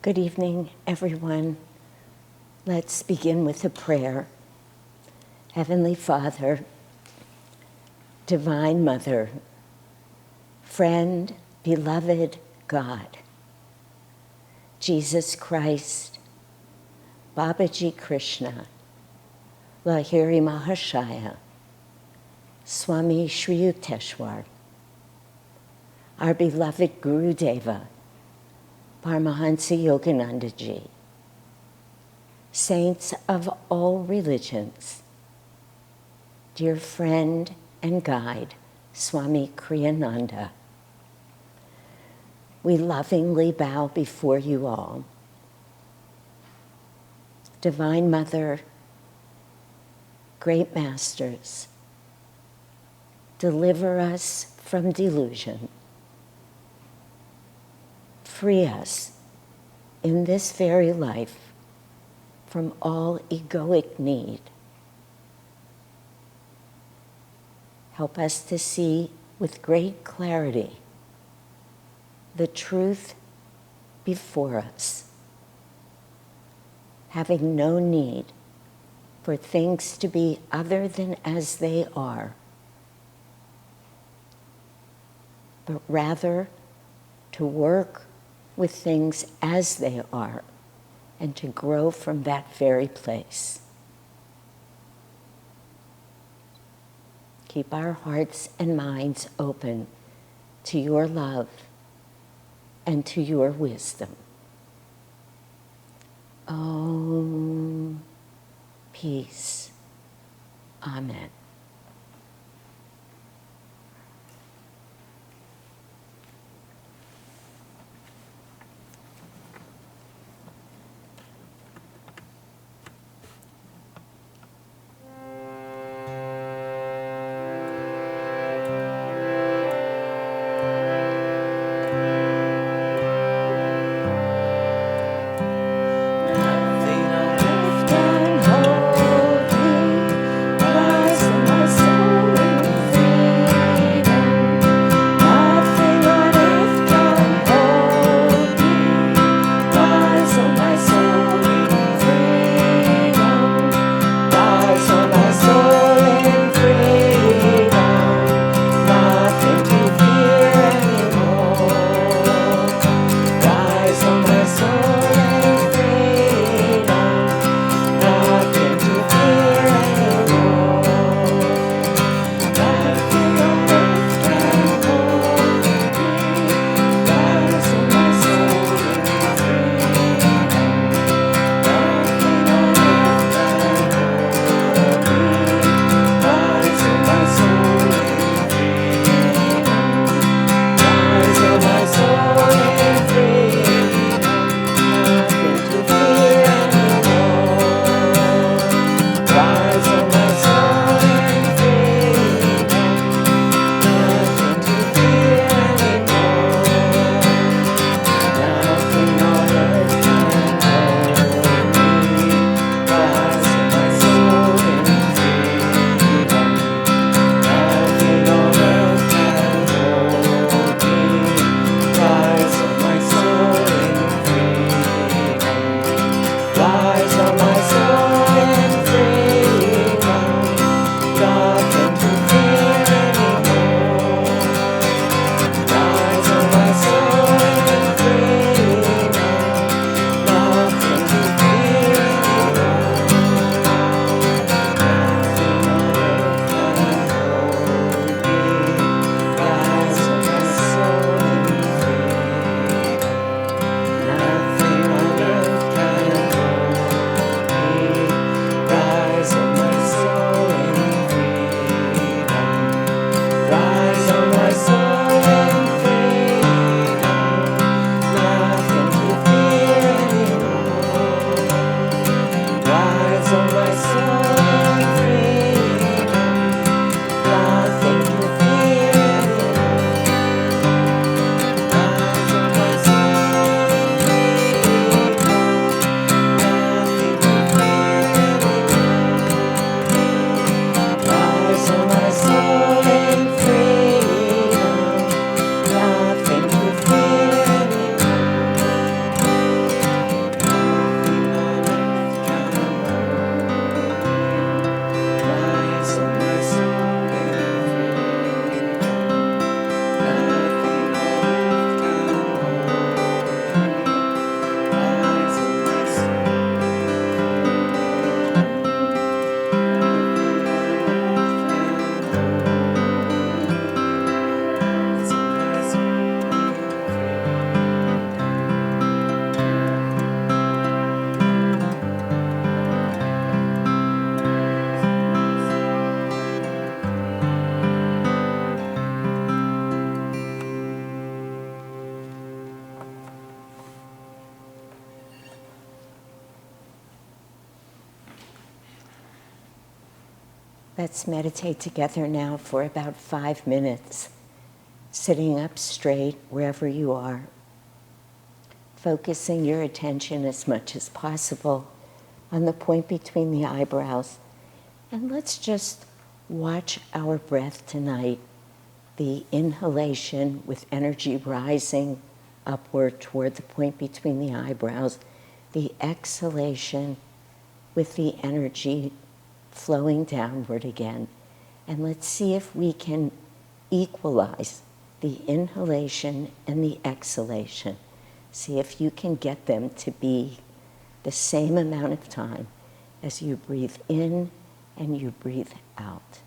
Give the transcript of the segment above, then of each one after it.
Good evening, everyone. Let's begin with a prayer. Heavenly Father, Divine Mother, friend, beloved God, Jesus Christ, Babaji Krishna, Lahiri Mahashaya, Swami Shri Yukteswar, our beloved Guru Deva, Paramahansa Yogananda Ji, saints of all religions, dear friend and guide, Swami Kriyananda, we lovingly bow before you all. Divine Mother, great masters, deliver us from delusion. Free us in this very life from all egoic need. Help us to see with great clarity the truth before us, having no need for things to be other than as they are, but rather to work with things as they are and to grow from that very place. Keep our hearts and minds open to your love and to your wisdom. Om. Peace. Amen. Nothing on earth can hold me. Rise Let's meditate together now for about 5 minutes, sitting up straight wherever you are, focusing your attention as much as possible on the point between the eyebrows. And let's just watch our breath tonight, the inhalation with energy rising upward toward the point between the eyebrows, the exhalation with the energy flowing downward again. And let's see if we can equalize the inhalation and the exhalation. See if you can get them to be the same amount of time as you breathe in and you breathe out.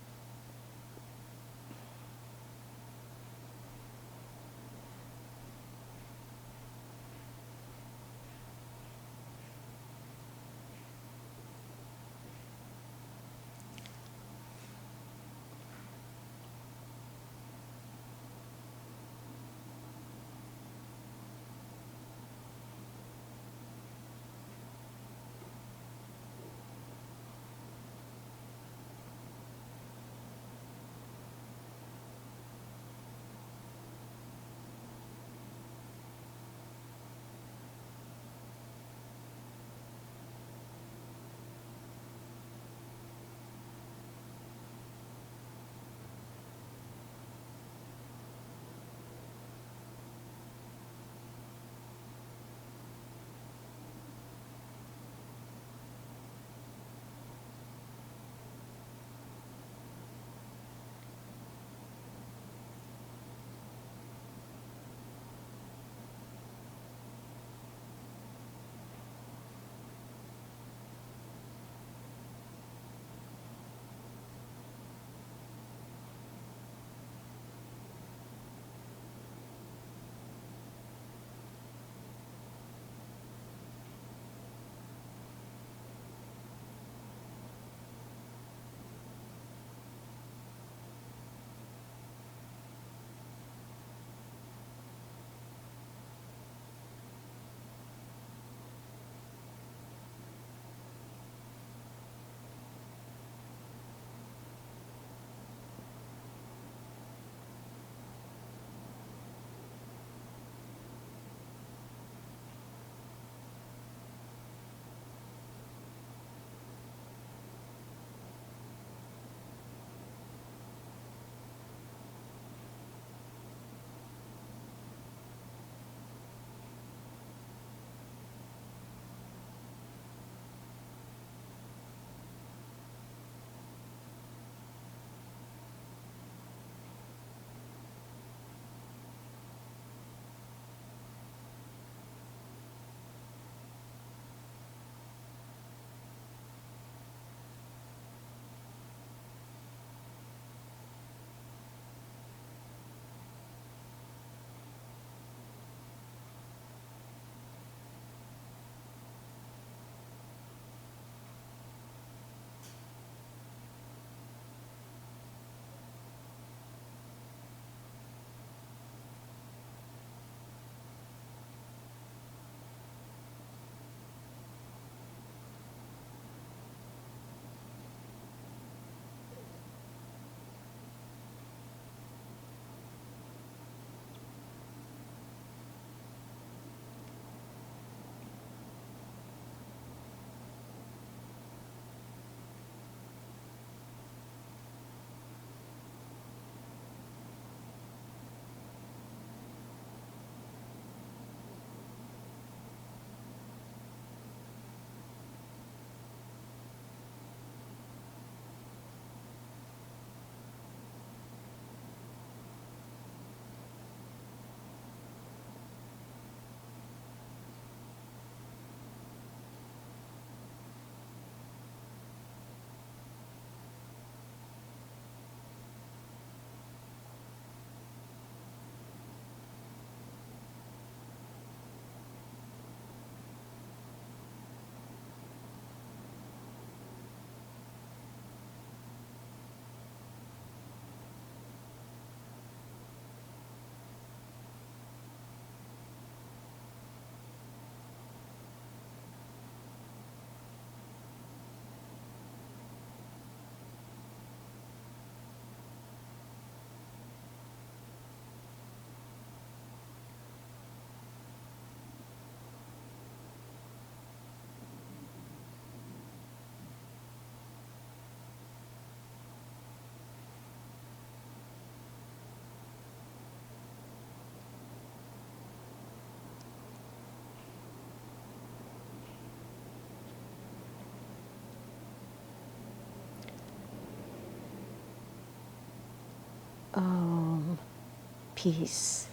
peace,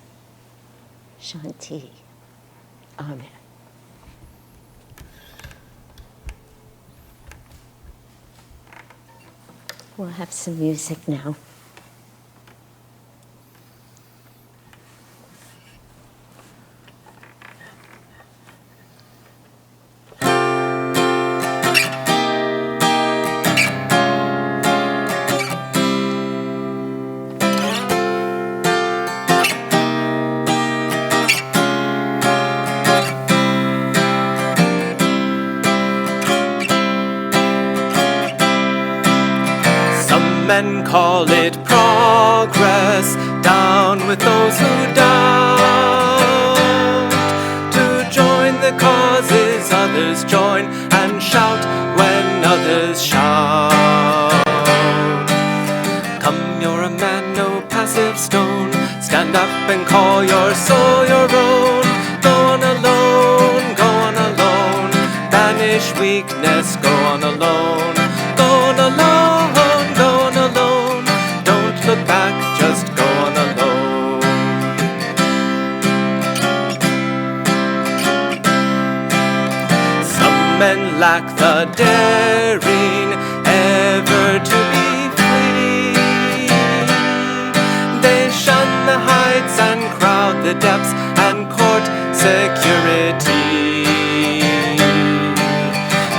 Shanti. Amen. We'll have some music now. Men call it progress, down with those who doubt. To join the causes others join, and shout when others shout. Come, you're a man, no passive stone. Stand up and call your soul your own. Go on alone, go on alone. Banish weakness, go on alone. Go on alone. Look back, just go on alone. Some men lack the daring ever to be free. They shun the heights and crowd the depths and court security.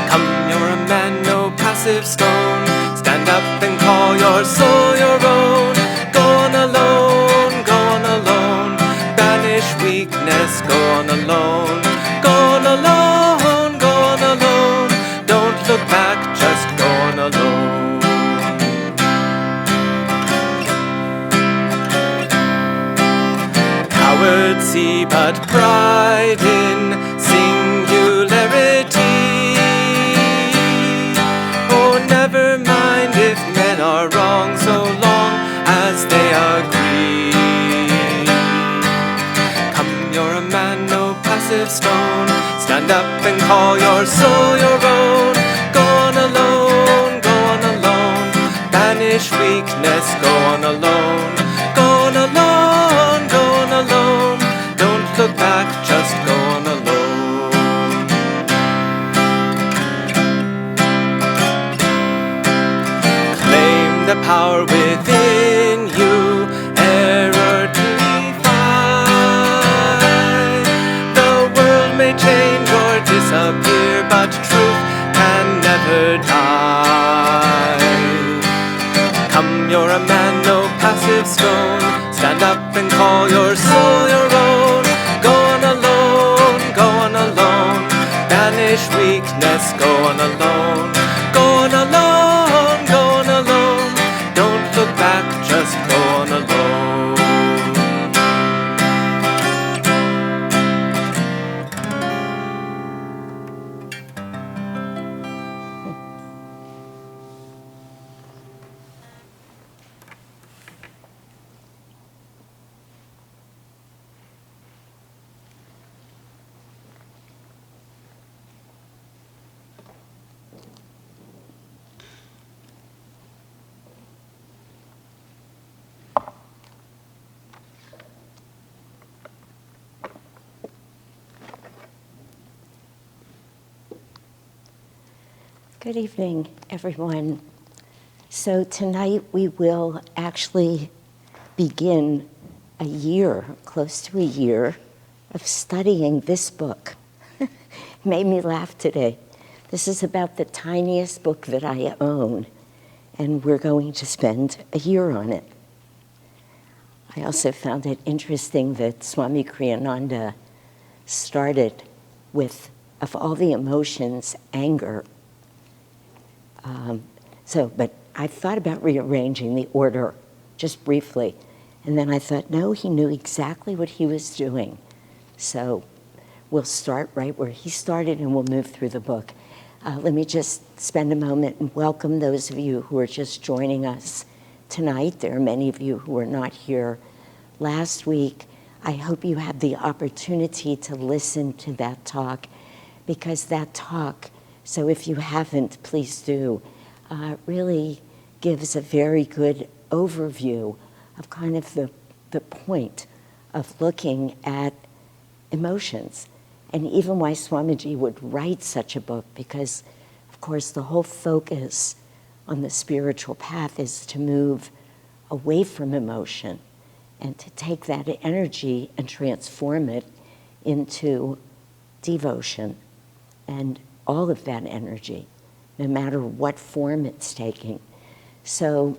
Come, you're a man, no passive stone. Stand up and call your soul your own. Go on alone, go on alone. Banish weakness, go on alone. Go on alone, go on alone. Don't look back, just go on alone. Cowards see but pride in singularity. Oh, never mind if men are wrong, so long as they agree. Come, you're a man, no passive stone. Stand up and call your soul your own. Go on alone, go on alone. Banish weakness, go on alone. Go on alone, go on alone. Don't look back, just go on alone. The power within you, error to defy. The world may change or disappear, but truth can never die. Come, you're a man, no passive stone. Stand up and call your soul your own. Go on alone, go on alone. Banish weakness, go on alone. Go on alone, go on alone. Don't look back, just go on alone. Good evening, everyone. So tonight we will actually begin a year, close to a year, of studying this book. It made me laugh today. This is about the tiniest book that I own, and we're going to spend a year on it. I also found it interesting that Swami Kriyananda started with, of all the emotions, anger. But I thought about rearranging the order just briefly. And then I thought, no, he knew exactly what he was doing. So we'll start right where he started and we'll move through the book. Let me just spend a moment and welcome those of you who are just joining us tonight. There are many of you who were not here last week. I hope you had the opportunity to listen to that talk, because that talk, so if you haven't, please do, really gives a very good overview of kind of the the point of looking at emotions, and even why Swamiji would write such a book, because, of course, the whole focus on the spiritual path is to move away from emotion and to take that energy and transform it into devotion and all of that energy, no matter what form it's taking. So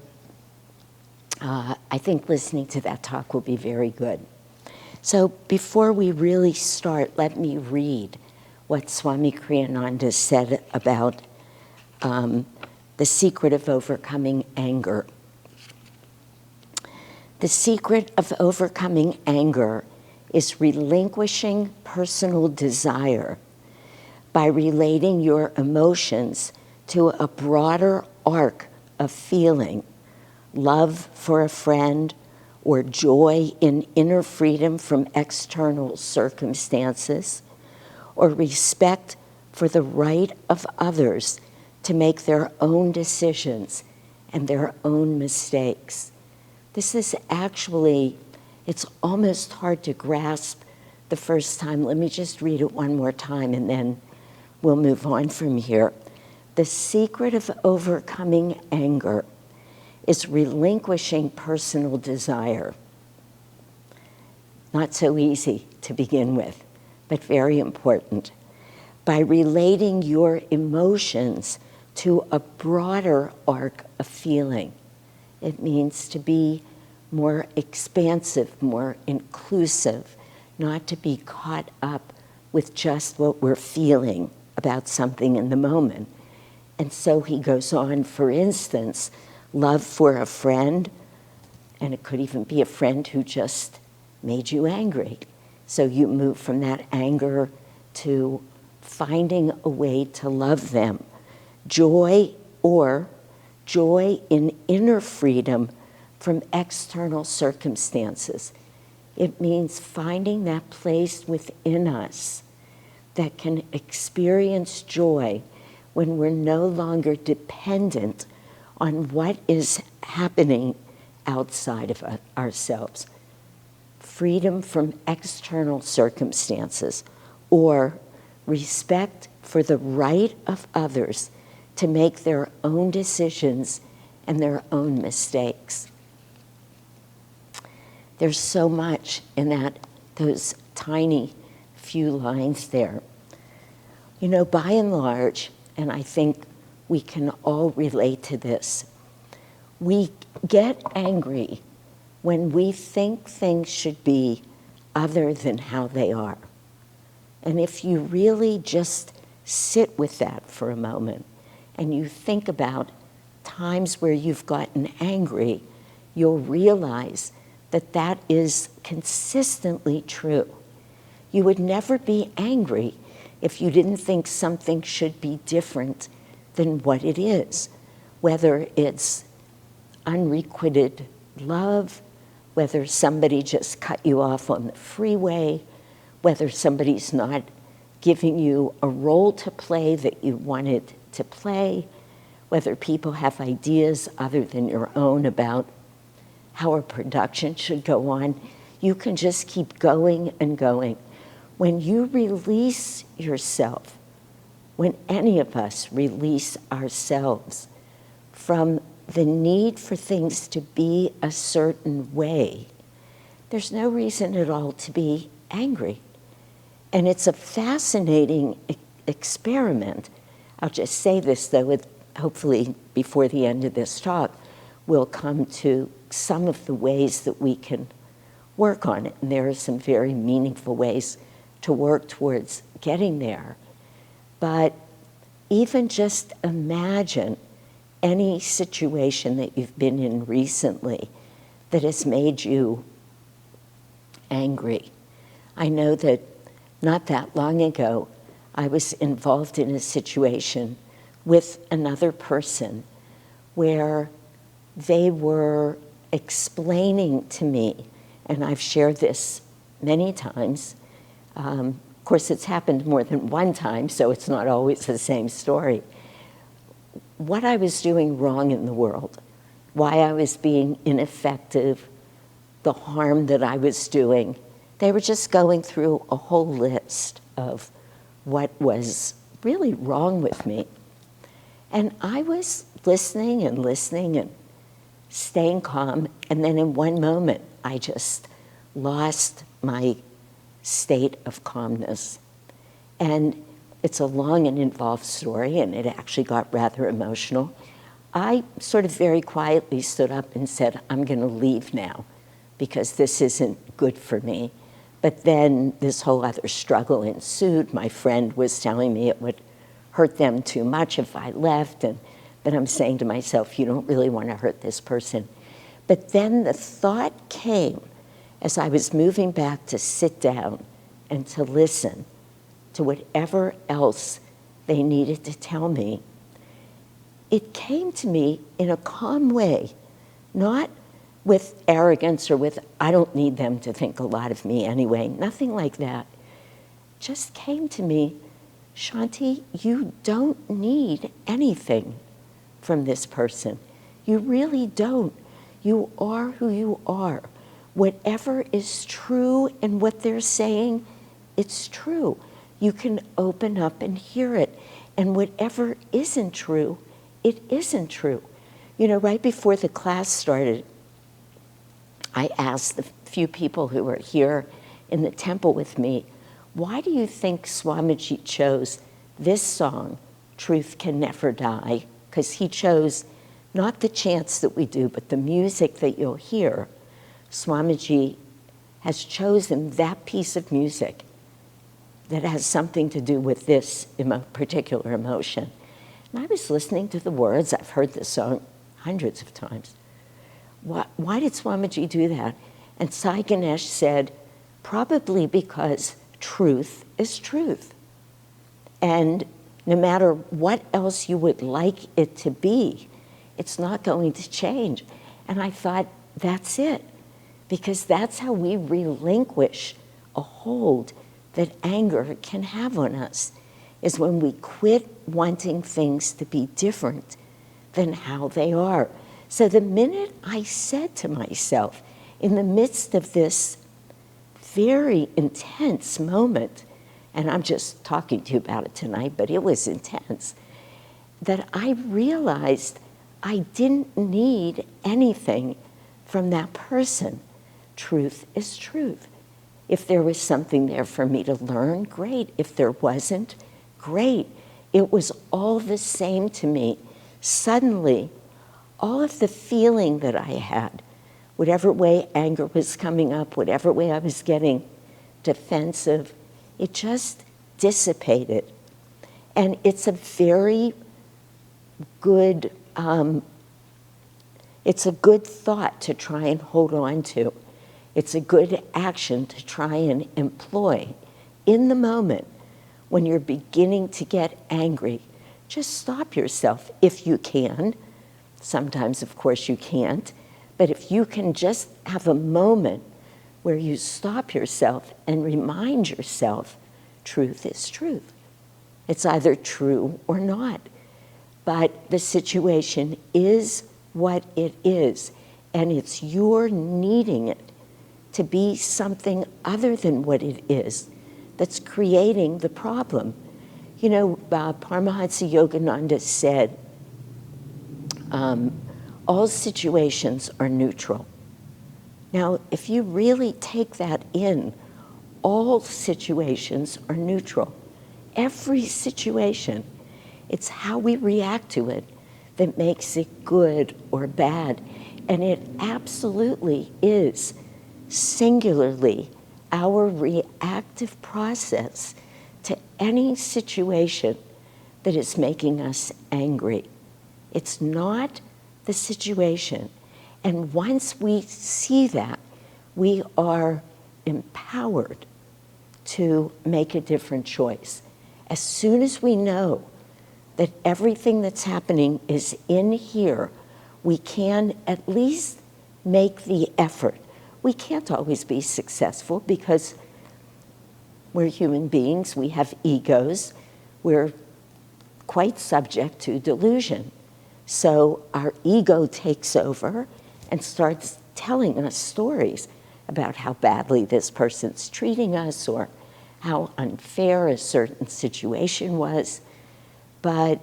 I think listening to that talk will be very good. So before we really start, let me read what Swami Kriyananda said about the secret of overcoming anger. The secret of overcoming anger is relinquishing personal desire by relating your emotions to a broader arc of feeling, love for a friend, or joy in inner freedom from external circumstances, or respect for the right of others to make their own decisions and their own mistakes. This is actually, it's almost hard to grasp the first time. Let me just read it one more time and then we'll move on from here. The secret of overcoming anger is relinquishing personal desire. Not so easy to begin with, but very important. By relating your emotions to a broader arc of feeling. It means to be more expansive, more inclusive, not to be caught up with just what we're feeling about something in the moment. And so he goes on, for instance, love for a friend, and it could even be a friend who just made you angry. So you move from that anger to finding a way to love them. Joy in inner freedom from external circumstances. It means finding that place within us that can experience joy when we're no longer dependent on what is happening outside of ourselves. Freedom from external circumstances, or respect for the right of others to make their own decisions and their own mistakes. There's so much in those tiny few lines there. You know, by and large, and I think we can all relate to this, we get angry when we think things should be other than how they are. And if you really just sit with that for a moment and you think about times where you've gotten angry, you'll realize that that is consistently true. You would never be angry if you didn't think something should be different than what it is, whether it's unrequited love, whether somebody just cut you off on the freeway, whether somebody's not giving you a role to play that you wanted to play, whether people have ideas other than your own about how a production should go on. You can just keep going and going. When you release yourself, when any of us release ourselves from the need for things to be a certain way, there's no reason at all to be angry. And it's a fascinating experiment. I'll just say this, though, hopefully before the end of this talk, we'll come to some of the ways that we can work on it. And there are some very meaningful ways to work towards getting there. But even just imagine any situation that you've been in recently that has made you angry. I know that not that long ago, I was involved in a situation with another person where they were explaining to me, and I've shared this many times. Of course, it's happened more than one time, so it's not always the same story. What I was doing wrong in the world, why I was being ineffective, the harm that I was doing. They were just going through a whole list of what was really wrong with me. And I was listening and staying calm, and then in one moment, I just lost my state of calmness. And it's a long and involved story, and it actually got rather emotional. I sort of very quietly stood up and said, I'm going to leave now because this isn't good for me. But then this whole other struggle ensued. My friend was telling me it would hurt them too much if I left, but I'm saying to myself, you don't really want to hurt this person. But then the thought came as I was moving back to sit down and to listen to whatever else they needed to tell me. It came to me in a calm way, not with arrogance or with, I don't need them to think a lot of me anyway, nothing like that. Just came to me, Shanti, you don't need anything from this person. You really don't. You are who you are. Whatever is true in what they're saying, it's true. You can open up and hear it. And whatever isn't true, it isn't true. You know, right before the class started, I asked the few people who were here in the temple with me, why do you think Swamiji chose this song, Truth Can Never Die? Because he chose not the chants that we do, but the music that you'll hear. Swamiji has chosen that piece of music that has something to do with this particular emotion. And I was listening to the words. I've heard this song hundreds of times. Why did Swamiji do that? And Sai Ganesh said, probably because truth is truth. And no matter what else you would like it to be, it's not going to change. And I thought, that's it. Because that's how we relinquish a hold that anger can have on us, is when we quit wanting things to be different than how they are. So the minute I said to myself, in the midst of this very intense moment, and I'm just talking to you about it tonight, but it was intense, that I realized I didn't need anything from that person. Truth is truth. If there was something there for me to learn, great. If there wasn't, great. It was all the same to me. Suddenly, all of the feeling that I had, whatever way anger was coming up, whatever way I was getting defensive, it just dissipated. And it's a very good, it's a good thought to try and hold on to. It's a good action to try and employ in the moment when you're beginning to get angry. Just stop yourself if you can. Sometimes, of course, you can't. But if you can just have a moment where you stop yourself and remind yourself, truth is truth. It's either true or not. But the situation is what it is, and it's your needing it to be something other than what it is that's creating the problem. You know, Paramahansa Yogananda said, all situations are neutral. Now, if you really take that in, all situations are neutral. Every situation. It's how we react to it that makes it good or bad. And it absolutely is singularly our reactive process to any situation that is making us angry. It's not the situation. And once we see that, we are empowered to make a different choice. As soon as we know that everything that's happening is in here, we can at least make the effort. We can't always be successful because we're human beings, we have egos, we're quite subject to delusion. So our ego takes over and starts telling us stories about how badly this person's treating us or how unfair a certain situation was. But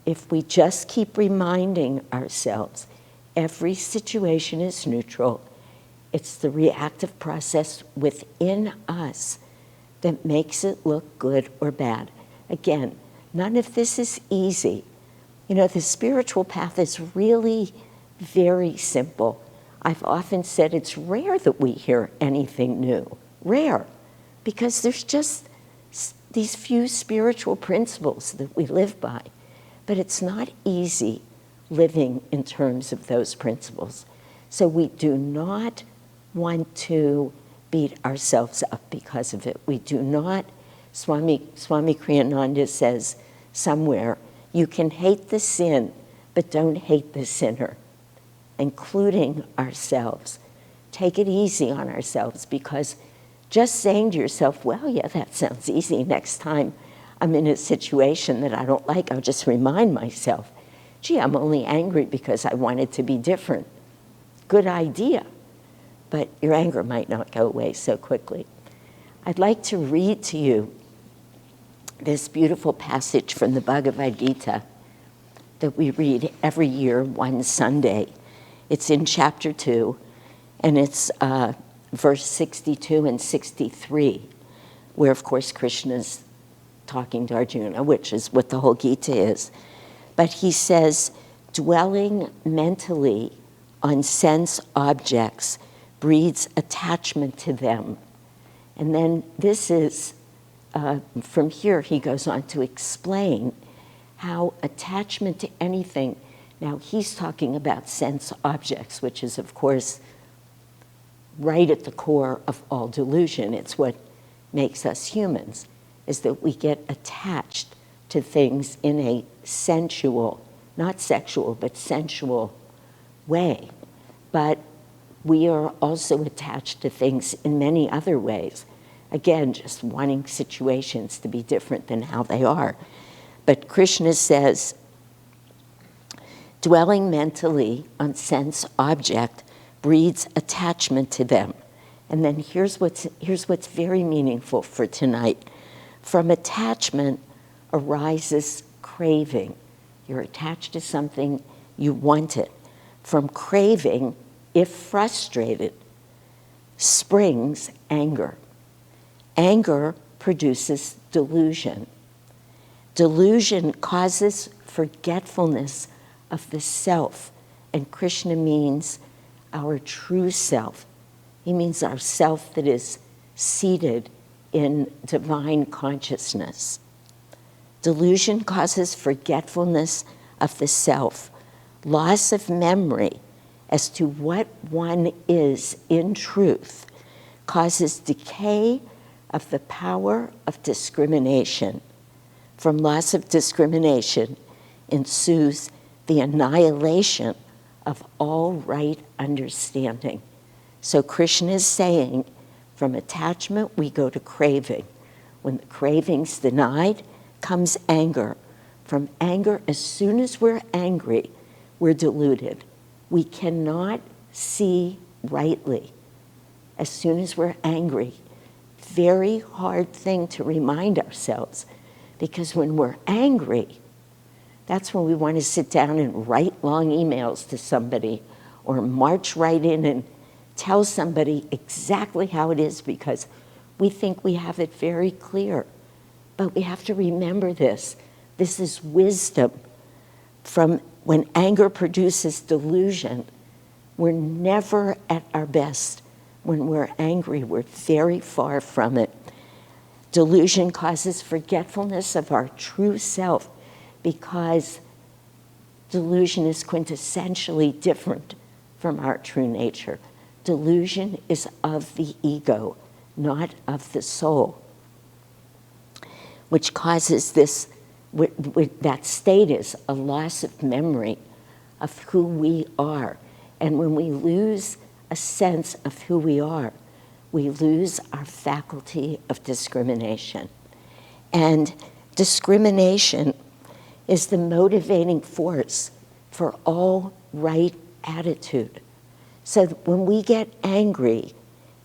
if we just keep reminding ourselves every situation is neutral, it's the reactive process within us that makes it look good or bad. Again, none of this is easy. You know, the spiritual path is really very simple. I've often said it's rare that we hear anything new. Rare. Because there's just these few spiritual principles that we live by. But it's not easy living in terms of those principles. So we do not want to beat ourselves up because of it. We do not, Swami Kriyananda says somewhere, you can hate the sin, but don't hate the sinner, including ourselves. Take it easy on ourselves, because just saying to yourself, well, yeah, that sounds easy. Next time I'm in a situation that I don't like, I'll just remind myself, gee, I'm only angry because I wanted to be different. Good idea. But your anger might not go away so quickly. I'd like to read to you this beautiful passage from the Bhagavad Gita that we read every year one Sunday. It's in chapter 2, and it's verse 62 and 63, where, of course, Krishna's talking to Arjuna, which is what the whole Gita is. But he says, dwelling mentally on sense objects breeds attachment to them. And then this is, from here, he goes on to explain how attachment to anything, now he's talking about sense objects, which is, of course, right at the core of all delusion. It's what makes us humans, is that we get attached to things in a sensual, not sexual, but sensual way. But we are also attached to things in many other ways. Again, just wanting situations to be different than how they are. But Krishna says, dwelling mentally on sense object breeds attachment to them. And then here's what's very meaningful for tonight. From attachment arises craving. You're attached to something, you want it. From craving, if frustrated, springs anger. Anger produces delusion. Delusion causes forgetfulness of the self, and Krishna means our true self. He means our self that is seated in divine consciousness. Delusion causes forgetfulness of the self, loss of memory as to what one is in truth, causes decay of the power of discrimination. From loss of discrimination ensues the annihilation of all right understanding. So Krishna is saying, from attachment we go to craving. When the craving's denied, comes anger. From anger, as soon as we're angry, we're deluded. We cannot see rightly. As soon as we're angry, very hard thing to remind ourselves, because when we're angry, that's when we want to sit down and write long emails to somebody or march right in and tell somebody exactly how it is, because we think we have it very clear. But we have to remember this. This is wisdom. From when anger produces delusion, we're never at our best. When we're angry, we're very far from it. Delusion causes forgetfulness of our true self, because delusion is quintessentially different from our true nature. Delusion is of the ego, not of the soul, which causes this, that state is a loss of memory of who we are. And when we lose a sense of who we are, we lose our faculty of discrimination. And discrimination is the motivating force for all right attitude. So that when we get angry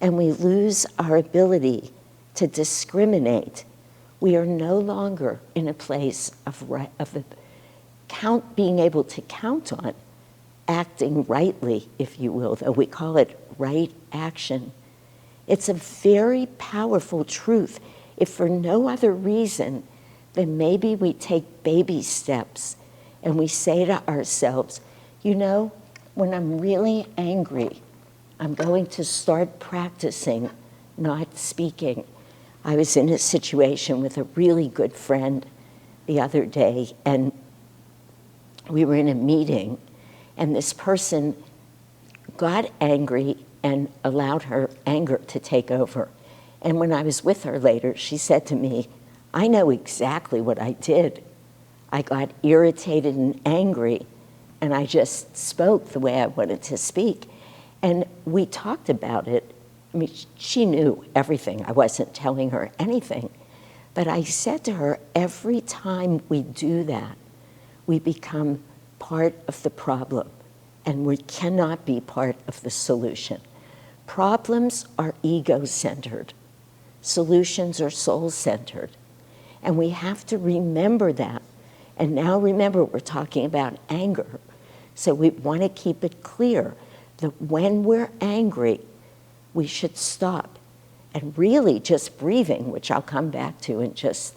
and we lose our ability to discriminate, we are no longer in a place of being able to count on acting rightly, if you will, though we call it right action. It's a very powerful truth, if for no other reason than maybe we take baby steps and we say to ourselves, you know, when I'm really angry, I'm going to start practicing not speaking. I was in a situation with a really good friend the other day, and we were in a meeting, and this person got angry and allowed her anger to take over. And when I was with her later, she said to me, I know exactly what I did. I got irritated and angry, and I just spoke the way I wanted to speak. And we talked about it. I mean, she knew everything. I wasn't telling her anything. But I said to her, every time we do that, we become part of the problem, and we cannot be part of the solution. Problems are ego-centered. Solutions are soul-centered. And we have to remember that. And now remember, we're talking about anger. So we want to keep it clear that when we're angry, we should stop. And really just breathing, which I'll come back to in just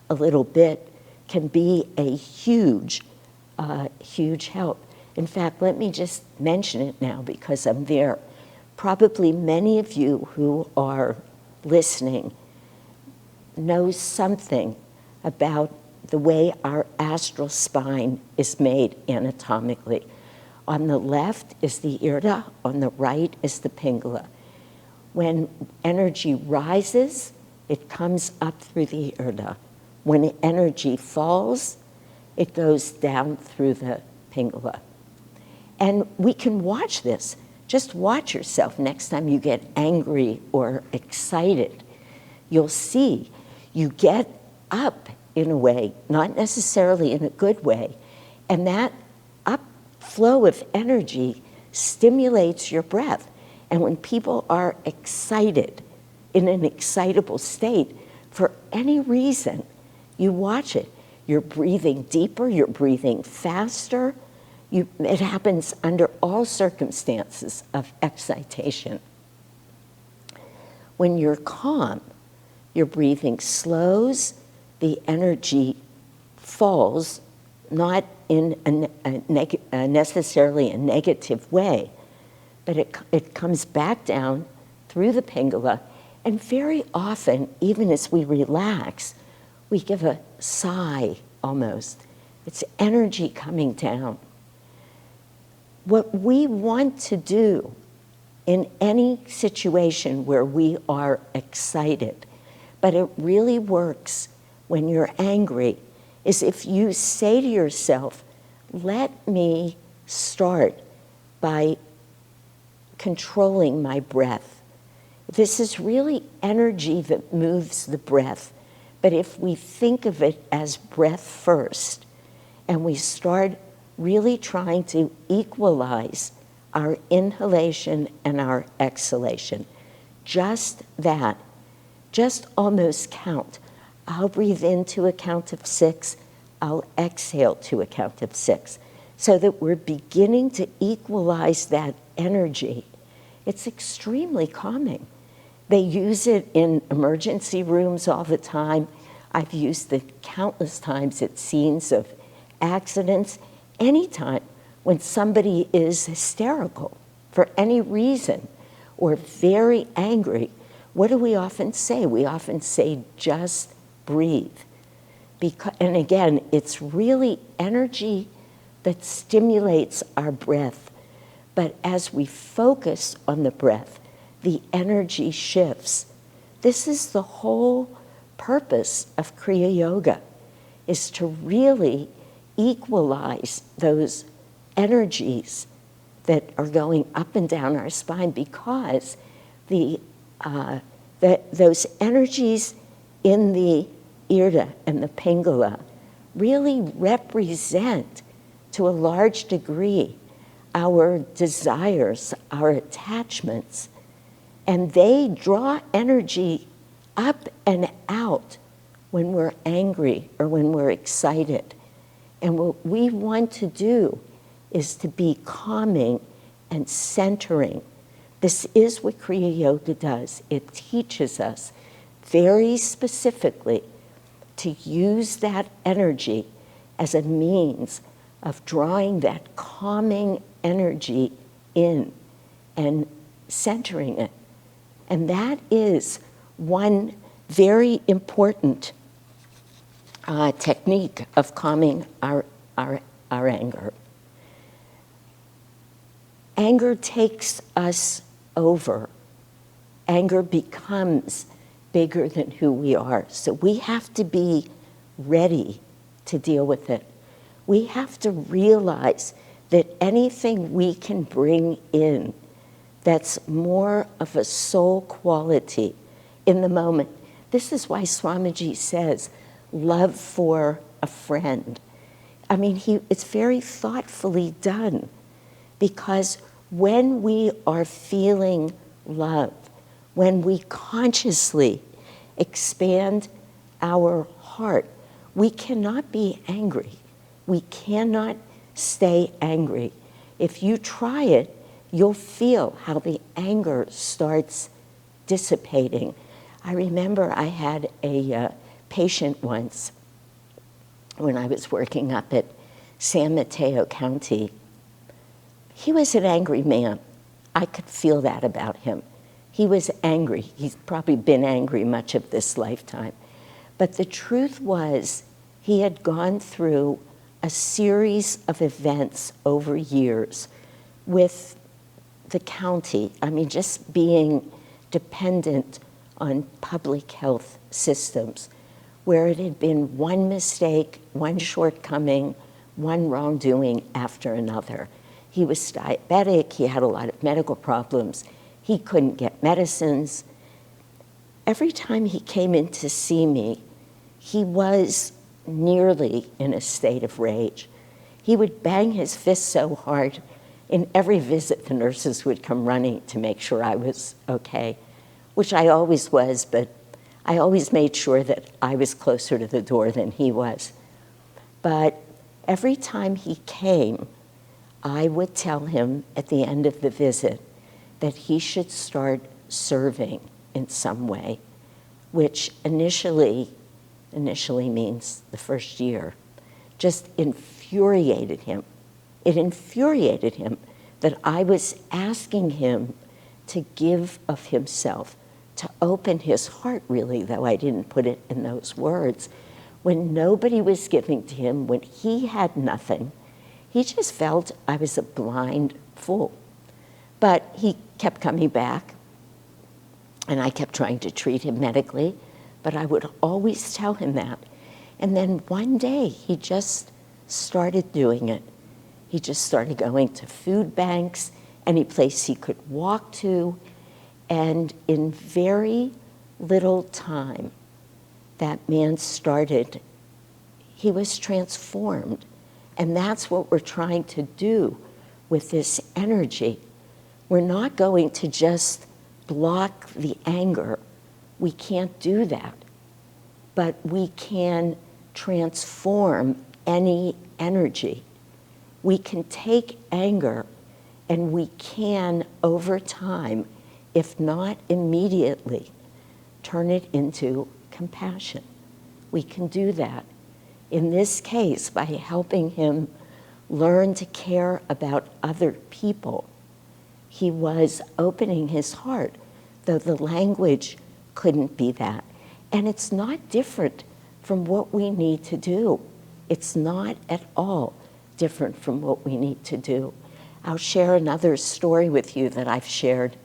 a little bit, can be a huge help. In fact, let me just mention it now because I'm there. Probably many of you who are listening know something about the way our astral spine is made anatomically. On the left is the Irda, on the right is the Pingala. When energy rises, it comes up through the Irda. When energy falls, it goes down through the Pingala. And we can watch this. Just watch yourself next time you get angry or excited. You'll see you get up in a way, not necessarily in a good way, and that upflow of energy stimulates your breath. And when people are excited, in an excitable state, for any reason, you watch it. You're breathing deeper, you're breathing faster. It happens under all circumstances of excitation. When you're calm, your breathing slows, the energy falls, not in necessarily a negative way, but it comes back down through the Pingala, and very often, even as we relax, we give a sigh almost. It's energy coming down. What we want to do in any situation where we are excited, but it really works when you're angry, is if you say to yourself, let me start by controlling my breath. This is really energy that moves the breath. But if we think of it as breath first, and we start really trying to equalize our inhalation and our exhalation, just that, just almost count. I'll breathe in to a count of 6, I'll exhale to a count of 6, so that we're beginning to equalize that energy. It's extremely calming. They use it in emergency rooms all the time. I've used it countless times at scenes of accidents. Anytime when somebody is hysterical for any reason or very angry, what do we often say? We often say, just breathe. And again, it's really energy that stimulates our breath. But as we focus on the breath, the energy shifts. This is the whole purpose of Kriya Yoga, is to really equalize those energies that are going up and down our spine, because those energies in the Irda and the Pingala really represent, to a large degree, our desires, our attachments, and they draw energy up and out when we're angry or when we're excited. And what we want to do is to be calming and centering. This is what Kriya Yoga does. It teaches us very specifically to use that energy as a means of drawing that calming energy in and centering it. And that is one very important technique of calming our anger. Anger takes us over. Anger becomes bigger than who we are. So we have to be ready to deal with it. We have to realize that anything we can bring in that's more of a soul quality in the moment. This is why Swamiji says, love for a friend. I mean, it's very thoughtfully done, because when we are feeling love, when we consciously expand our heart, we cannot be angry. We cannot stay angry. If you try it, you'll feel how the anger starts dissipating. I remember I had a patient once when I was working up at San Mateo County. He was an angry man. I could feel that about him. He was angry. He's probably been angry much of this lifetime. But the truth was, he had gone through a series of events over years with the county. I mean, just being dependent on public health systems, where it had been one mistake, one shortcoming, one wrongdoing after another. He was diabetic, he had a lot of medical problems, he couldn't get medicines. Every time he came in to see me, he was nearly in a state of rage. He would bang his fist so hard. In every visit, the nurses would come running to make sure I was okay, which I always was, but I always made sure that I was closer to the door than he was. But every time he came, I would tell him at the end of the visit that he should start serving in some way, which initially means the first year, just infuriated him. It infuriated him that I was asking him to give of himself, to open his heart, really, though I didn't put it in those words, when nobody was giving to him, when he had nothing. He just felt I was a blind fool. But he kept coming back, and I kept trying to treat him medically, but I would always tell him that. And then one day, he just started doing it. He just started going to food banks, any place he could walk to, and in very little time, that man he was transformed. And that's what we're trying to do with this energy. We're not going to just block the anger. We can't do that. But we can transform any energy. We can take anger and we can, over time, if not immediately, turn it into compassion. We can do that. In this case, by helping him learn to care about other people, he was opening his heart, though the language couldn't be that. And it's not different from what we need to do. It's not at all different from what we need to do. I'll share another story with you that I've shared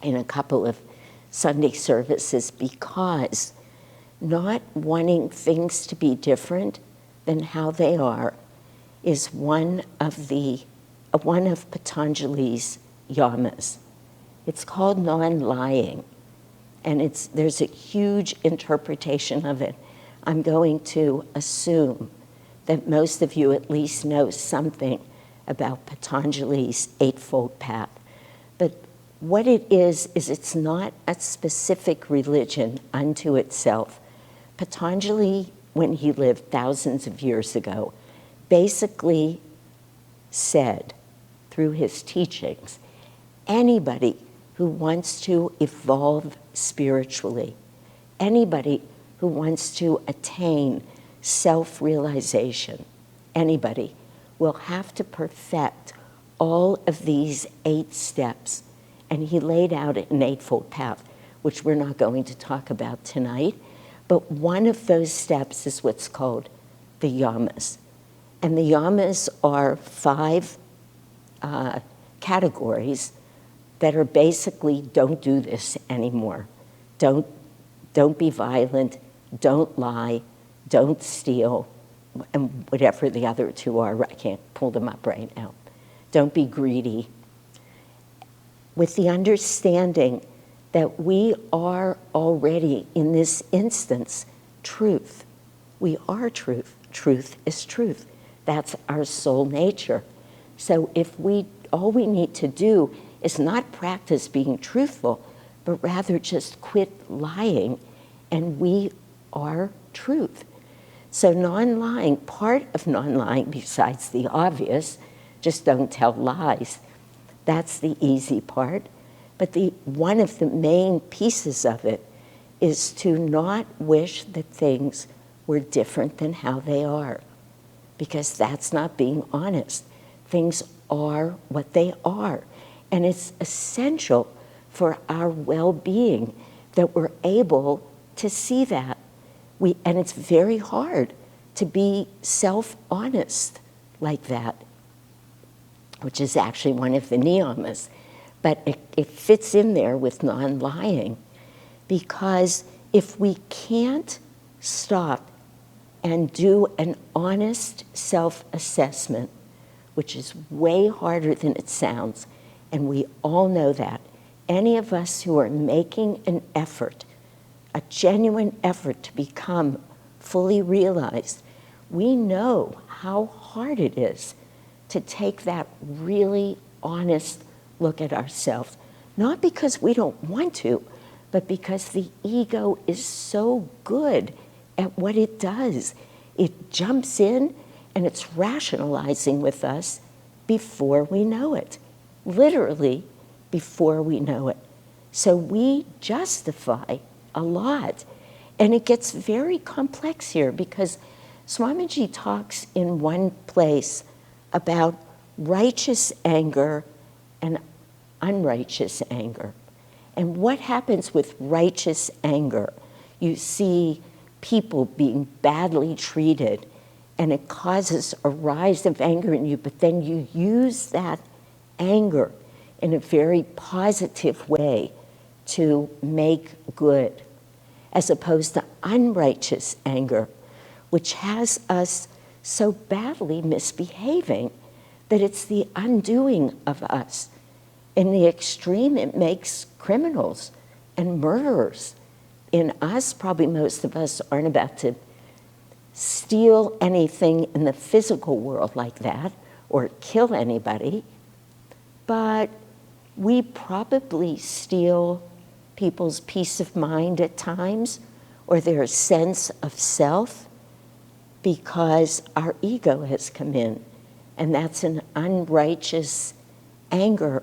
in a couple of Sunday services, because not wanting things to be different than how they are is one of Patanjali's yamas. It's called non-lying, and there's a huge interpretation of it. I'm going to assume that most of you at least know something about Patanjali's Eightfold Path. But what it is it's not a specific religion unto itself. Patanjali, when he lived thousands of years ago, basically said through his teachings, anybody who wants to evolve spiritually, anybody who wants to attain self-realization, anybody will have to perfect all of these 8 steps. And he laid out an Eightfold Path, which we're not going to talk about tonight. But one of those steps is what's called the yamas. And the yamas are 5 categories that are basically, don't do this anymore. Don't be violent, don't lie, don't steal, and whatever the other 2 are, I can't pull them up right now. Don't be greedy. With the understanding that we are already, in this instance, truth. We are truth. Truth is truth. That's our soul nature. So if all we need to do is not practice being truthful, but rather just quit lying, and we are truth. So non-lying, part of non-lying, besides the obvious, just don't tell lies. That's the easy part. But one of the main pieces of it is to not wish that things were different than how they are, because that's not being honest. Things are what they are. And it's essential for our well-being that we're able to see that. And it's very hard to be self-honest like that, which is actually one of the niyamas. But it fits in there with non-lying, because if we can't stop and do an honest self-assessment, which is way harder than it sounds, and we all know that, any of us who are making an effort, a genuine effort to become fully realized, we know how hard it is to take that really honest look at ourselves. Not because we don't want to, but because the ego is so good at what it does. It jumps in and it's rationalizing with us before we know it. Literally, before we know it. So we justify a lot. And it gets very complex here, because Swamiji talks in one place about righteous anger and unrighteous anger. And what happens with righteous anger? You see people being badly treated, and it causes a rise of anger in you, but then you use that anger in a very positive way to make good, as opposed to unrighteous anger, which has us so badly misbehaving that it's the undoing of us. In the extreme, it makes criminals and murderers. In us, probably most of us aren't about to steal anything in the physical world like that, or kill anybody, but we probably steal people's peace of mind at times, or their sense of self, because our ego has come in, and that's an unrighteous anger,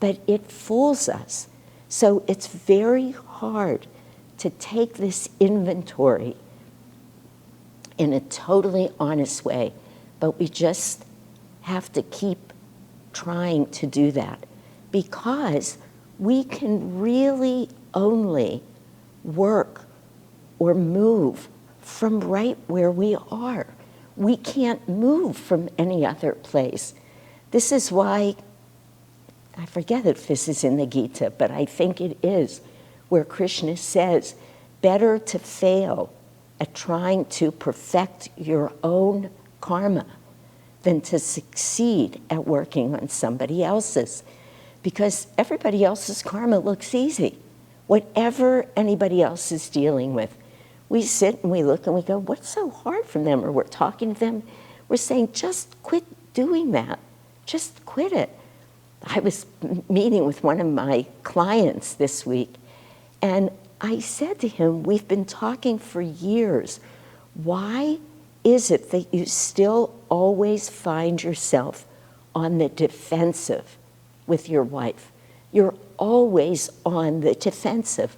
but it fools us. So it's very hard to take this inventory in a totally honest way, but we just have to keep trying to do that, because we can really only work or move from right where we are. We can't move from any other place. This is why, I forget if this is in the Gita, but I think it is, where Krishna says, better to fail at trying to perfect your own karma than to succeed at working on somebody else's. Because everybody else's karma looks easy. Whatever anybody else is dealing with, we sit and we look and we go, what's so hard for them? Or we're talking to them, we're saying, just quit doing that. Just quit it. I was meeting with one of my clients this week, and I said to him, we've been talking for years. Why is it that you still always find yourself on the defensive with your wife? You're always on the defensive.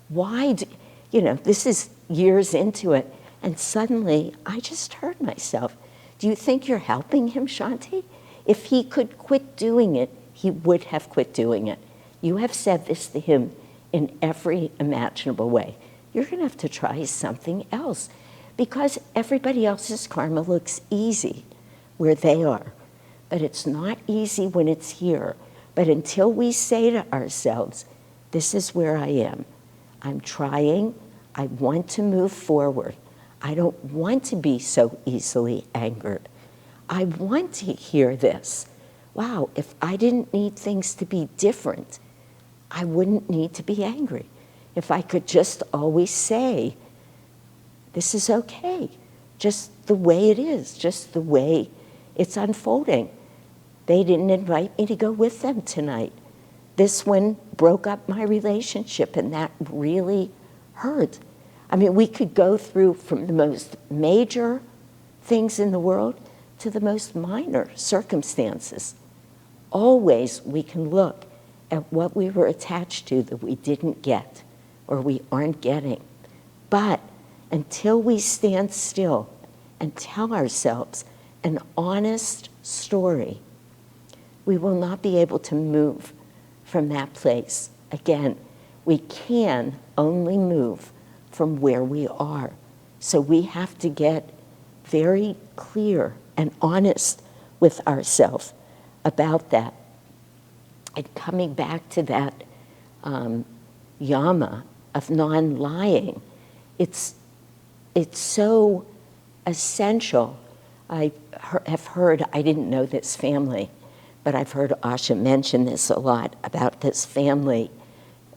Why do, this is years into it, and suddenly I just heard myself. Do you think you're helping him, Shanti? If he could quit doing it, he would have quit doing it. You have said this to him in every imaginable way. You're going to have to try something else, because everybody else's karma looks easy where they are. But it's not easy when it's here. But until we say to ourselves, this is where I am. I'm trying. I want to move forward. I don't want to be so easily angered. I want to hear this. Wow, if I didn't need things to be different, I wouldn't need to be angry. If I could just always say, this is okay, just the way it is, just the way it's unfolding. They didn't invite me to go with them tonight. This one broke up my relationship, and that really hurt. I mean, we could go through from the most major things in the world to the most minor circumstances. Always we can look at what we were attached to that we didn't get or we aren't getting. But until we stand still and tell ourselves an honest story, we will not be able to move from that place. Again, we can only move from where we are. So we have to get very clear and honest with ourselves about that. And coming back to that yama of non-lying, it's so essential. I have heard, I didn't know this family, but I've heard Asha mention this a lot about this family.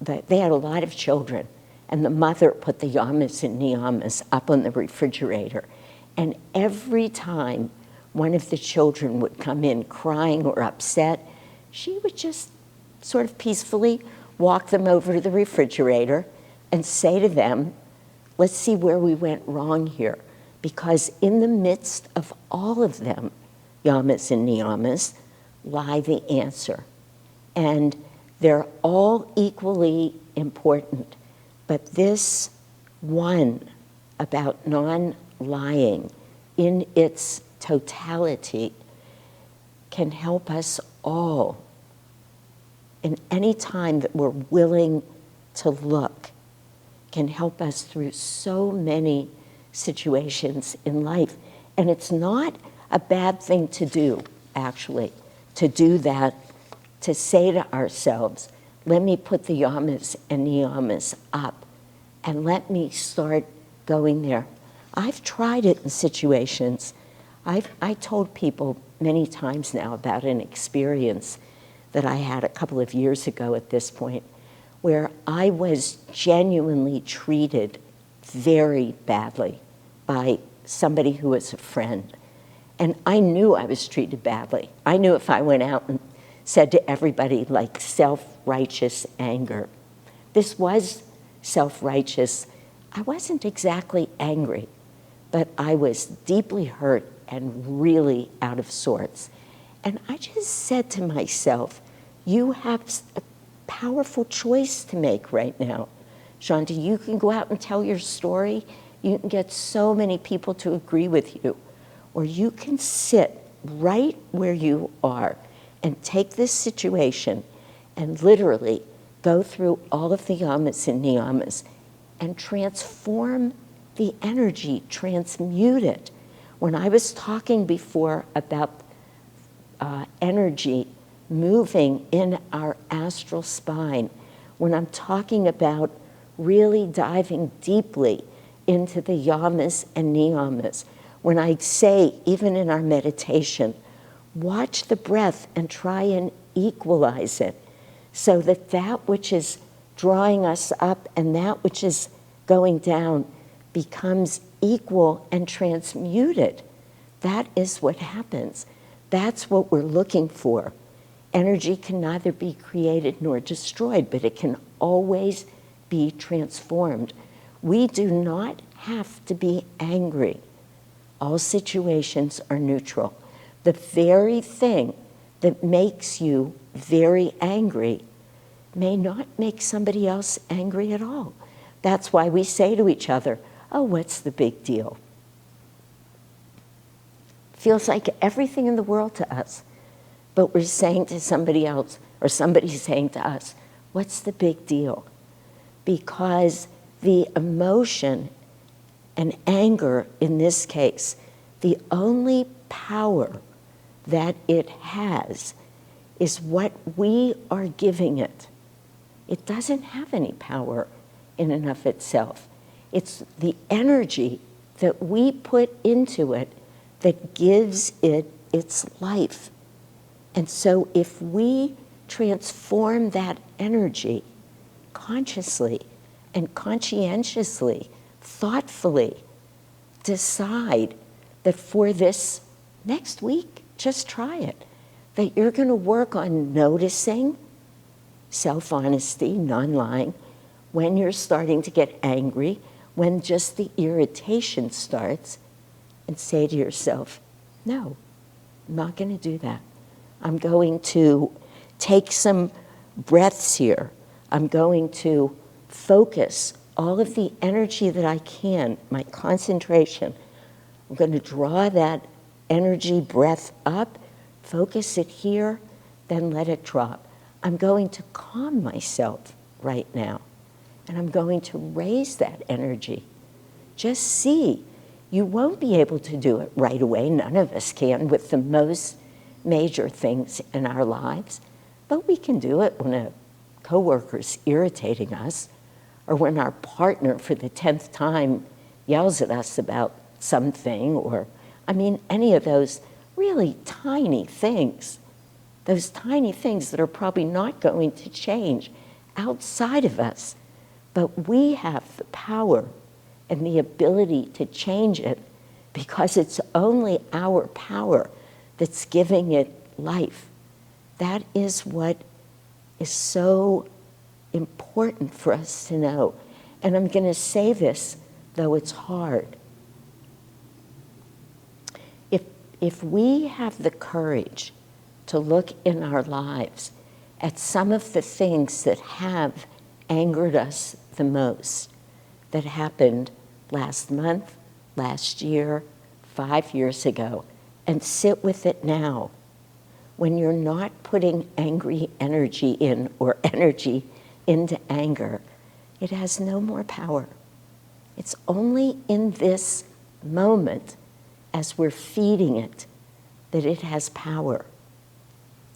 That they had a lot of children, and the mother put the yamas and niyamas up on the refrigerator. And every time one of the children would come in crying or upset, she would just sort of peacefully walk them over to the refrigerator and say to them, let's see where we went wrong here. Because in the midst of all of them, yamas and niyamas, lie the answer. And they're all equally important. But this one about non-lying in its totality can help us all in any time that we're willing to look, can help us through so many situations in life. And it's not a bad thing to do, actually, to do that, to say to ourselves, let me put the yamas and niyamas up and let me start going there. I've tried it in situations. I told people many times now about an experience that I had a couple of years ago at this point, where I was genuinely treated very badly by somebody who was a friend. And I knew I was treated badly. I knew if I went out and said to everybody like self-righteous anger. This was self-righteous. I wasn't exactly angry, but I was deeply hurt and really out of sorts. And I just said to myself, you have a powerful choice to make right now. Shanti, you can go out and tell your story. You can get so many people to agree with you. Or you can sit right where you are and take this situation and literally go through all of the yamas and niyamas and transform the energy, transmute it. When I was talking before about energy moving in our astral spine, when I'm talking about really diving deeply into the yamas and niyamas, when I say, even in our meditation, watch the breath and try and equalize it so that that which is drawing us up and that which is going down becomes equal and transmuted. That is what happens. That's what we're looking for. Energy can neither be created nor destroyed, but it can always be transformed. We do not have to be angry. All situations are neutral. The very thing that makes you very angry may not make somebody else angry at all. That's why we say to each other, oh, what's the big deal? Feels like everything in the world to us, but we're saying to somebody else, or somebody's saying to us, what's the big deal? Because the emotion and anger in this case, the only power that it has is what we are giving it. It doesn't have any power in and of itself. It's the energy that we put into it that gives it its life. And so if we transform that energy consciously and conscientiously, thoughtfully, decide that for this next week, just try it, that you're going to work on noticing self-honesty, non-lying, when you're starting to get angry, when just the irritation starts, and say to yourself, no, I'm not going to do that. I'm going to take some breaths here. I'm going to focus all of the energy that I can, my concentration. I'm going to draw that energy breath up, focus it here, then let it drop. I'm going to calm myself right now, and I'm going to raise that energy. Just see. You won't be able to do it right away. None of us can with the most major things in our lives, but we can do it when a coworker's irritating us, or when our partner for the 10th time yells at us about something, or, I mean, any of those really tiny things, those tiny things that are probably not going to change outside of us, but we have the power and the ability to change it, because it's only our power that's giving it life. That is what is so important for us to know. And I'm going to say this, though it's hard. If we have the courage to look in our lives at some of the things that have angered us the most, that happened last month, last year, 5 years ago, and sit with it now, when you're not putting angry energy in, or energy into anger, it has no more power. It's only in this moment, as we're feeding it, that it has power.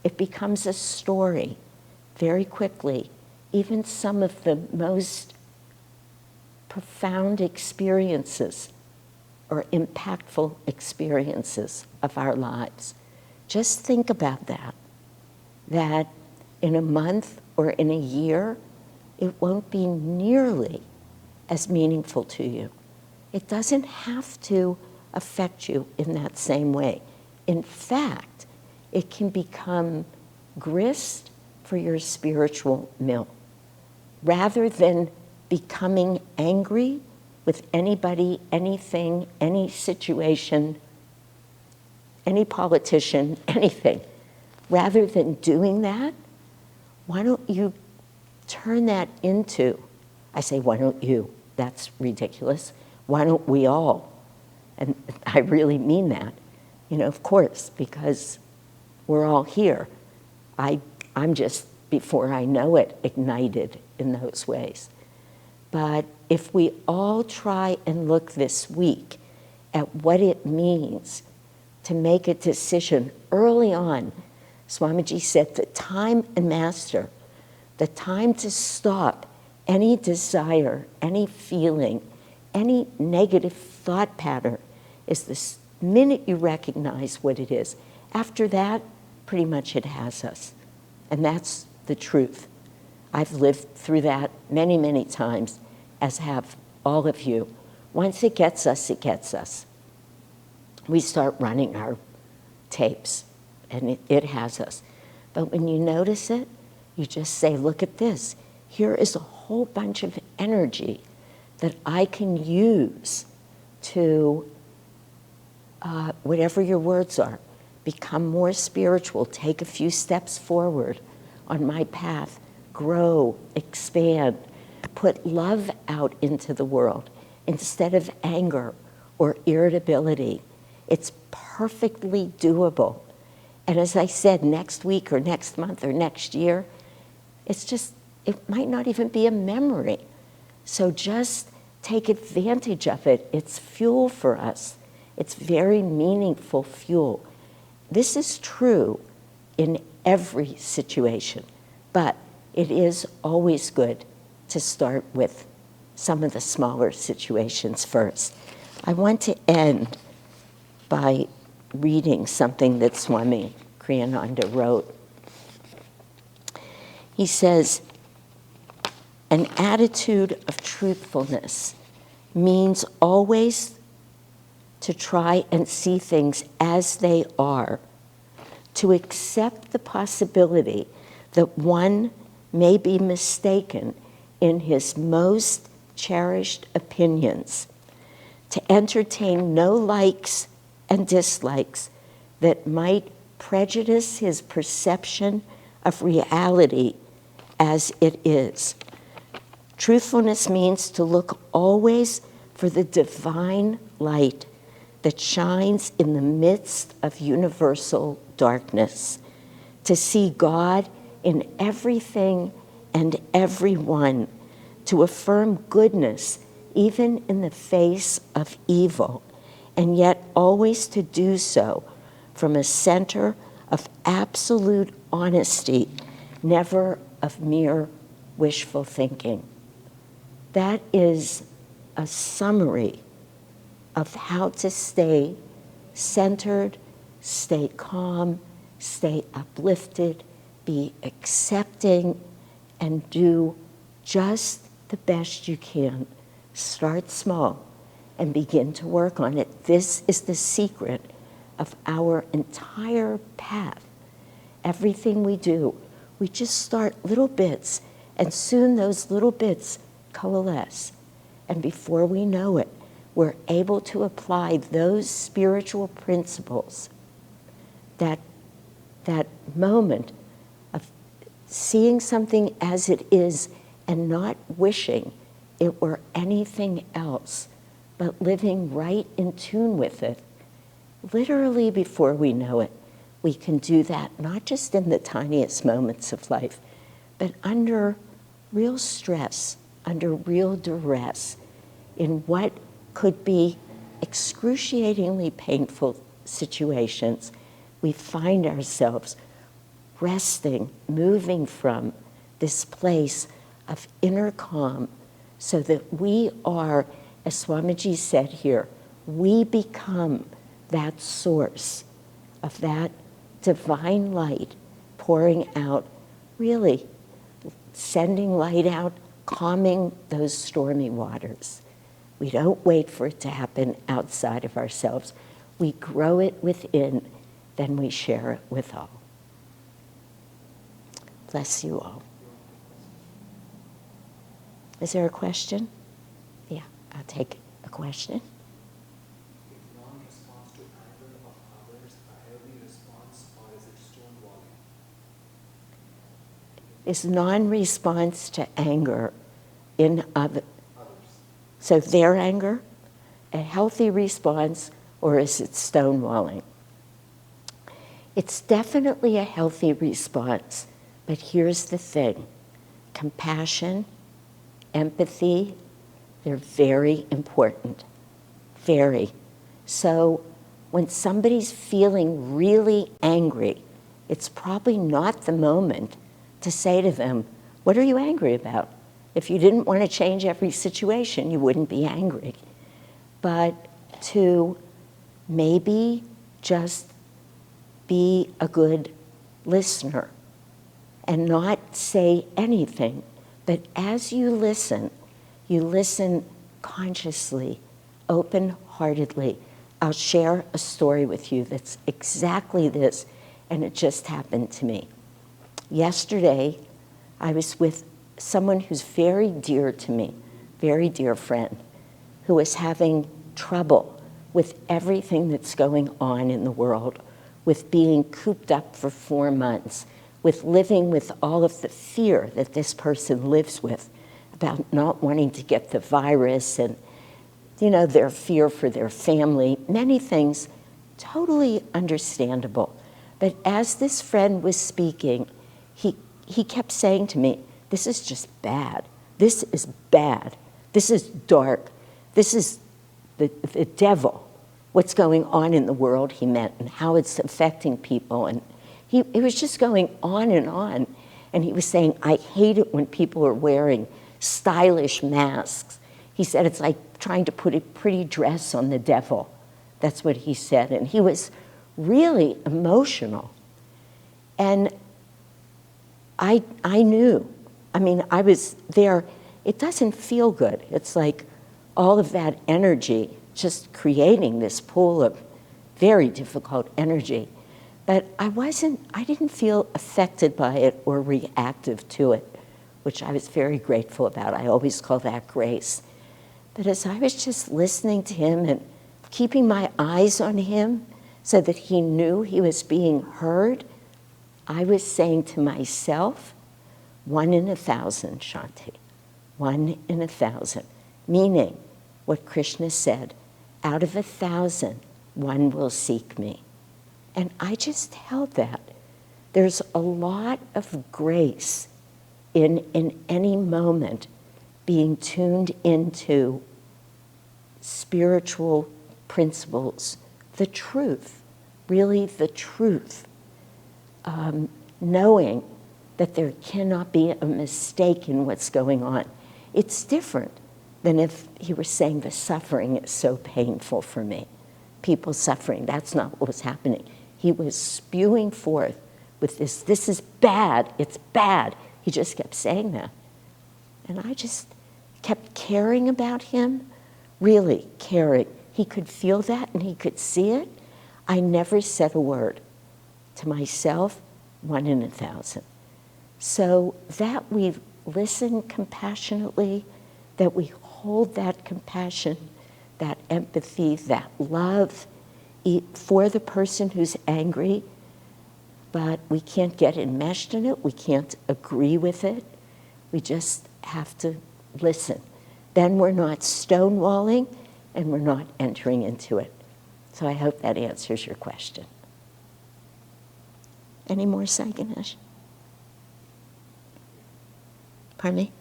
It becomes a story very quickly. Even some of the most profound experiences or impactful experiences of our lives. Just think about that in a month or in a year, it won't be nearly as meaningful to you. It doesn't have to affect you in that same way. In fact, it can become grist for your spiritual mill. Rather than becoming angry with anybody, anything, any situation, any politician, anything, rather than doing that, why don't you turn that into, I say, why don't you? That's ridiculous. Why don't we all? And I really mean that. You know, of course, because we're all here. I'm just, before I know it, ignited in those ways. But if we all try and look this week at what it means to make a decision early on, Swamiji said, the time and master, the time to stop any desire, any feeling, any negative thought pattern is the minute you recognize what it is. After that, pretty much it has us. And that's the truth. I've lived through that many, many times, as have all of you. Once it gets us, it gets us. We start running our tapes. and it has us. But when you notice it, you just say, look at this. Here is a whole bunch of energy that I can use to, whatever your words are, become more spiritual, take a few steps forward on my path, grow, expand, put love out into the world instead of anger or irritability. It's perfectly doable. And as I said, next week or next month or next year, it might not even be a memory. So just take advantage of it. It's fuel for us. It's very meaningful fuel. This is true in every situation, but it is always good to start with some of the smaller situations first. I want to end by reading something that Swami Kriyananda wrote. He says, an attitude of truthfulness means always to try and see things as they are, to accept the possibility that one may be mistaken in his most cherished opinions, to entertain no likes and dislikes that might prejudice his perception of reality as it is. Truthfulness means to look always for the divine light that shines in the midst of universal darkness, to see God in everything and everyone, to affirm goodness even in the face of evil, and yet always to do so from a center of absolute honesty, never of mere wishful thinking. That is a summary of how to stay centered, stay calm, stay uplifted, be accepting, and do just the best you can. Start small and begin to work on it. This is the secret of our entire path. Everything we do, we just start little bits, and soon those little bits coalesce. And before we know it, we're able to apply those spiritual principles, that moment of seeing something as it is and not wishing it were anything else, but living right in tune with it. Literally before we know it, we can do that not just in the tiniest moments of life, but under real stress, under real duress, in what could be excruciatingly painful situations. We find ourselves resting, moving from this place of inner calm, so that we are, as Swamiji said here, we become that source of that divine light pouring out, really sending light out, calming those stormy waters. We don't wait for it to happen outside of ourselves. We grow it within, then we share it with all. Bless you all. Is there a question? Yeah, I'll take a question. Is non-response to anger of others a healthy response, or is it stonewalling? Is non-response to anger in others, Others. so their anger, a healthy response, or is it stonewalling? It's definitely a healthy response, but here's the thing. Compassion, empathy, they're very important, very. So when somebody's feeling really angry, it's probably not the moment to say to them, what are you angry about? If you didn't want to change every situation, you wouldn't be angry. But to maybe just be a good listener and not say anything. But as you listen consciously, open-heartedly. I'll share a story with you that's exactly this. and it just happened to me. Yesterday, I was with someone who's very dear to me, very dear friend, who is having trouble with everything that's going on in the world, with being cooped up for 4 months, with living with all of the fear that this person lives with about not wanting to get the virus and, you know, their fear for their family, many things totally understandable. But as this friend was speaking, he kept saying to me, this is just bad. This is bad. This is dark. This is the devil. What's going on in the world, he meant, and how it's affecting people. And it was just going on. And he was saying, I hate it when people are wearing stylish masks. He said, it's like trying to put a pretty dress on the devil. That's what he said. And he was really emotional. And I knew. I mean, I was there. It doesn't feel good. It's like all of that energy just creating this pool of very difficult energy. But I didn't feel affected by it or reactive to it, which I was very grateful about. I always call that grace. But as I was just listening to him and keeping my eyes on him so that he knew he was being heard, I was saying to myself, 1 in 1,000, Shanti, 1 in 1,000, meaning what Krishna said, out of 1,000, 1 will seek me. And I just held that. There's a lot of grace in any moment being tuned into spiritual principles, the truth, really the truth. Knowing that there cannot be a mistake in what's going on. It's different than if he were saying the suffering is so painful for me. People suffering, that's not what was happening. He was spewing forth with this is bad, it's bad. He just kept saying that. And I just kept caring about him, really caring. He could feel that and he could see it. I never said a word. To myself, 1 in 1,000. So that we listen compassionately, that we hold that compassion, that empathy, that love for the person who's angry, but we can't get enmeshed in it, we can't agree with it, we just have to listen. Then we're not stonewalling and we're not entering into it. So I hope that answers your question. Any more, Sai Ganesh? Pardon me?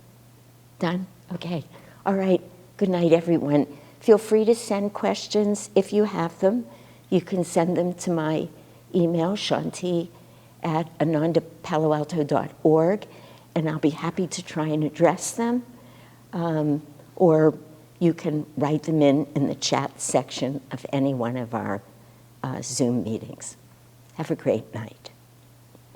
Done? Okay. All right. Good night, everyone. Feel free to send questions if you have them. You can send them to my email, shanti@anandapaloalto.org, and I'll be happy to try and address them. Or you can write them in the chat section of any one of our Zoom meetings. Have a great night.